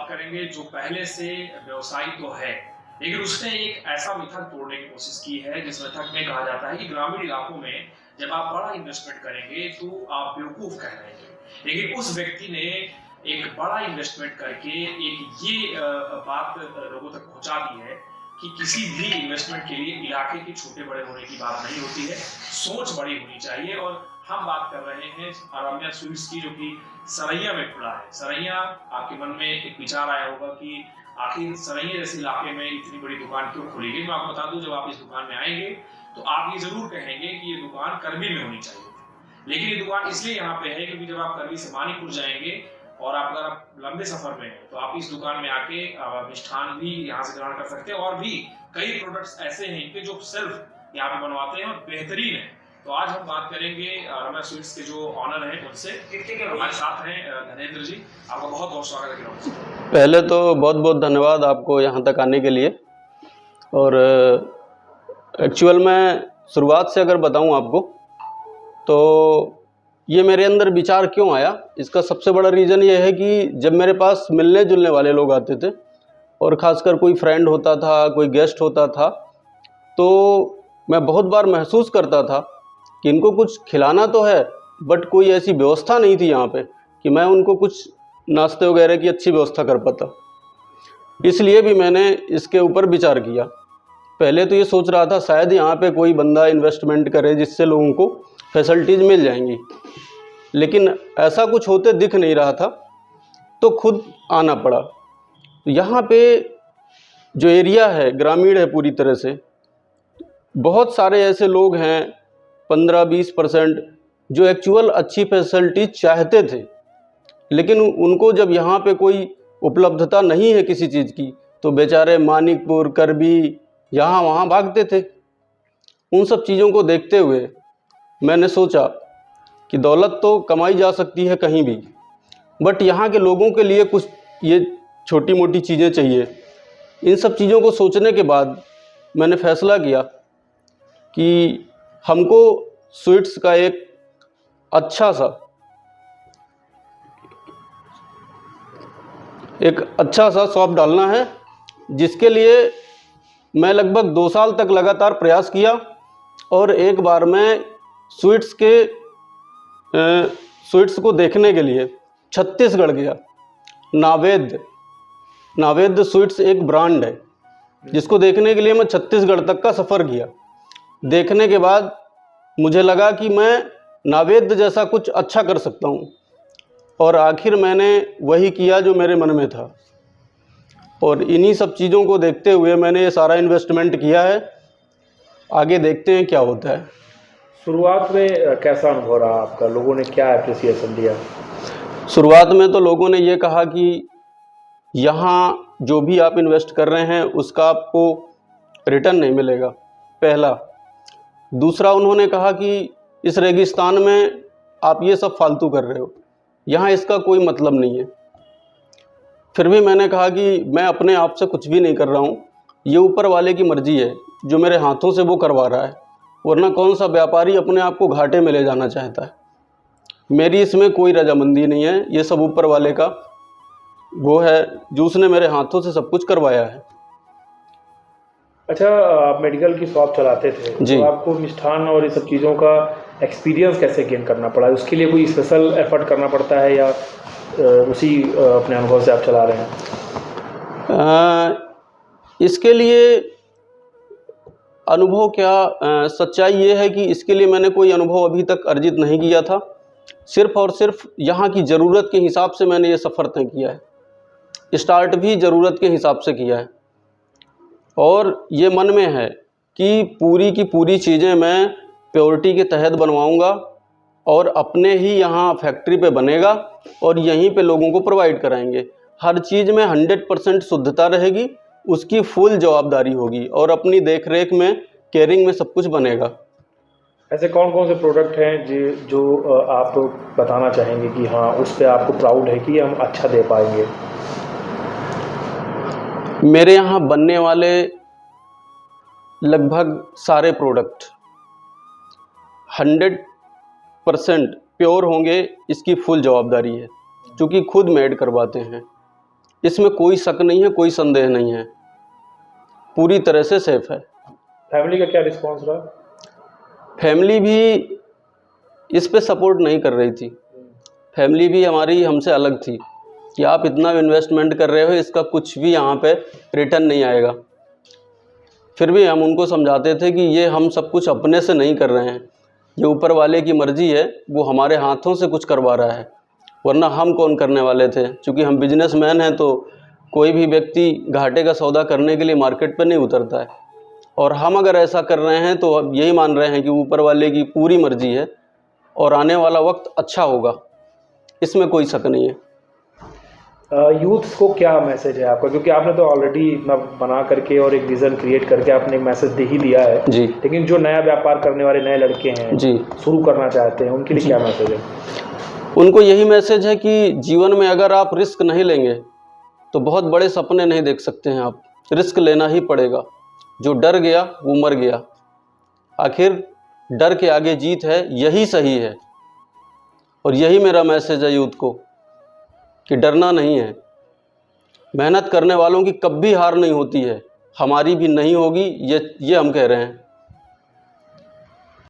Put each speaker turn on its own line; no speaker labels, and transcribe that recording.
बात करेंगे जो पहले से व्यवसायी तो है, लेकिन उसने एक ऐसा मिथक तोड़ने की कोशिश की है जिस मिथक में कहा जाता है कि ग्रामीण इलाकों में जब आप बड़ा इन्वेस्टमेंट करेंगे तो आप बेवकूफ कहलाएंगे। लेकिन उस व्यक्ति ने एक बड़ा इन्वेस्टमेंट करके एक ये बात लोगों तक पहुंचा दी है कि किसी भी इन्वेस्टमेंट के लिए इलाके के छोटे बड़े होने की बात नहीं होती है, सोच बड़ी होनी चाहिए। और हम बात कर रहे हैं रम्या स्वीट्स की, जो कि सरैया में खुला है। सरैया, आपके मन में एक विचार आया होगा कि आखिर सरैया जैसे इलाके में इतनी बड़ी दुकान क्यों खुली है। मैं आपको बता दूं, जब आप इस दुकान में आएंगे तो आप ये जरूर कहेंगे कि ये दुकान करबी में होनी चाहिए, लेकिन ये दुकान इसलिए यहाँ पे है क्योंकि जब आप करबी से मानीपुर जाएंगे और आप अगर आप लंबे सफर में हैं तो आप इस दुकान में आके मिष्ठान भी यहाँ से ग्रहण कर सकते हैं। और भी कई प्रोडक्ट्स ऐसे हैं इनके जो सिर्फ यहाँ पे बनवाते हैं और बेहतरीन है। तो आज हम बात करेंगे रम्या स्वीट्स के जो ऑनर हैं उनसे। हमारे साथ हैं धनेंद्र जी, आपका बहुत बहुत स्वागत है।
पहले तो बहुत बहुत धन्यवाद आपको यहाँ तक आने के लिए। और एक्चुअल में शुरुआत से अगर बताऊँ आपको तो ये मेरे अंदर विचार क्यों आया, इसका सबसे बड़ा रीज़न ये है कि जब मेरे पास मिलने जुलने वाले लोग आते थे और ख़ासकर कोई फ्रेंड होता था, कोई गेस्ट होता था, तो मैं बहुत बार महसूस करता था कि इनको कुछ खिलाना तो है बट कोई ऐसी व्यवस्था नहीं थी यहाँ पे कि मैं उनको कुछ नाश्ते वगैरह की अच्छी व्यवस्था कर पाता। इसलिए भी मैंने इसके ऊपर विचार किया। पहले तो ये सोच रहा था शायद यहाँ पे कोई बंदा इन्वेस्टमेंट करे जिससे लोगों को फैसिलिटीज़ मिल जाएंगी, लेकिन ऐसा कुछ होते दिख नहीं रहा था, तो खुद आना पड़ा। यहाँ पे जो एरिया है ग्रामीण है पूरी तरह से। बहुत सारे ऐसे लोग हैं 15-20% जो एक्चुअल अच्छी फैसिलिटी चाहते थे, लेकिन उनको जब यहाँ पे कोई उपलब्धता नहीं है किसी चीज़ की तो बेचारे मानिकपुर, करबी, यहाँ वहाँ भागते थे। उन सब चीज़ों को देखते हुए मैंने सोचा कि दौलत तो कमाई जा सकती है कहीं भी, बट यहाँ के लोगों के लिए कुछ ये छोटी मोटी चीज़ें चाहिए। इन सब चीज़ों को सोचने के बाद मैंने फैसला किया कि हमको स्वीट्स का एक अच्छा सा शॉप डालना है, जिसके लिए मैं लगभग 2 साल तक लगातार प्रयास किया। और एक बार मैं स्वीट्स को देखने के लिए छत्तीसगढ़ गया। नावेद्य स्वीट्स एक ब्रांड है जिसको देखने के लिए मैं छत्तीसगढ़ तक का सफ़र किया। देखने के बाद मुझे लगा कि मैं नावेद्य जैसा कुछ अच्छा कर सकता हूँ, और आखिर मैंने वही किया जो मेरे मन में था। और इन्हीं सब चीज़ों को देखते हुए मैंने ये सारा इन्वेस्टमेंट किया है। आगे देखते हैं क्या होता है।
शुरुआत में कैसा अनुभव रहा आपका? लोगों ने क्या एप्रिसिएशन दिया?
शुरुआत में तो लोगों ने ये कहा कि यहाँ जो भी आप इन्वेस्ट कर रहे हैं उसका आपको रिटर्न नहीं मिलेगा, पहला। दूसरा, उन्होंने कहा कि इस रेगिस्तान में आप ये सब फालतू कर रहे हो, यहाँ इसका कोई मतलब नहीं है। फिर भी मैंने कहा कि मैं अपने आप से कुछ भी नहीं कर रहा हूँ, ये ऊपर वाले की मर्ज़ी है, जो मेरे हाथों से वो करवा रहा है, वरना कौन सा व्यापारी अपने आप को घाटे में ले जाना चाहता है। मेरी इसमें कोई रजामंदी नहीं है, ये सब ऊपर वाले का वो है जो उसने मेरे हाथों से सब कुछ करवाया है।
अच्छा, आप मेडिकल की शॉप चलाते थे
जी।
तो आपको मिष्ठान और ये सब चीज़ों का एक्सपीरियंस कैसे गेन करना पड़ा? उसके लिए कोई स्पेशल एफर्ट करना पड़ता है या उसी अपने अनुभव से आप चला रहे हैं?
इसके लिए अनुभव क्या, सच्चाई ये है कि इसके लिए मैंने कोई अनुभव अभी तक अर्जित नहीं किया था। सिर्फ़ और सिर्फ यहाँ की ज़रूरत के हिसाब से मैंने ये सफ़र तय किया है। स्टार्ट भी ज़रूरत के हिसाब से किया है, और ये मन में है कि पूरी की पूरी चीज़ें मैं प्योरिटी के तहत बनवाऊँगा और अपने ही यहाँ फैक्ट्री पे बनेगा और यहीं पे लोगों को प्रोवाइड कराएंगे। हर चीज़ में 100% शुद्धता रहेगी, उसकी फुल जवाबदारी होगी, और अपनी देख रेख में, केयरिंग में सब कुछ बनेगा।
ऐसे कौन कौन से प्रोडक्ट हैं जो आप बताना चाहेंगे कि हाँ, उस पर आपको प्राउड है कि हम अच्छा दे पाएंगे?
मेरे यहाँ बनने वाले लगभग सारे प्रोडक्ट 100% प्योर होंगे, इसकी फुल जवाबदारी है, क्योंकि खुद मेड करवाते हैं। इसमें कोई शक नहीं है, कोई संदेह नहीं है, पूरी तरह से सेफ है।
फैमिली का क्या रिस्पॉन्स रहा?
फैमिली भी इस पे सपोर्ट नहीं कर रही थी। फैमिली भी हमारी हमसे अलग थी कि आप इतना इन्वेस्टमेंट कर रहे हो, इसका कुछ भी यहाँ पे रिटर्न नहीं आएगा। फिर भी हम उनको समझाते थे कि ये हम सब कुछ अपने से नहीं कर रहे हैं, ये ऊपर वाले की मर्ज़ी है, वो हमारे हाथों से कुछ करवा रहा है, वरना हम कौन करने वाले थे। क्योंकि हम बिजनेसमैन हैं, तो कोई भी व्यक्ति घाटे का सौदा करने के लिए मार्केट पर नहीं उतरता है। और हम अगर ऐसा कर रहे हैं तो अब यही मान रहे हैं कि ऊपर वाले की पूरी मर्ज़ी है और आने वाला वक्त अच्छा होगा, इसमें कोई शक नहीं है।
यूथ को क्या मैसेज है आपका? क्योंकि आपने तो ऑलरेडी इतना बना करके और एक विज़न क्रिएट करके आपने एक मैसेज दे ही दिया है
जी।
लेकिन जो नया व्यापार करने वाले नए लड़के हैं
जी,
शुरू करना चाहते हैं, उनके लिए क्या मैसेज है?
उनको यही मैसेज है कि जीवन में अगर आप रिस्क नहीं लेंगे तो बहुत बड़े सपने नहीं देख सकते हैं आप। रिस्क लेना ही पड़ेगा। जो डर गया वो मर गया। आखिर डर के आगे जीत है, यही सही है। और यही मेरा मैसेज है यूथ को कि डरना नहीं है। मेहनत करने वालों की कभी हार नहीं होती है, हमारी भी नहीं होगी, ये हम कह रहे हैं।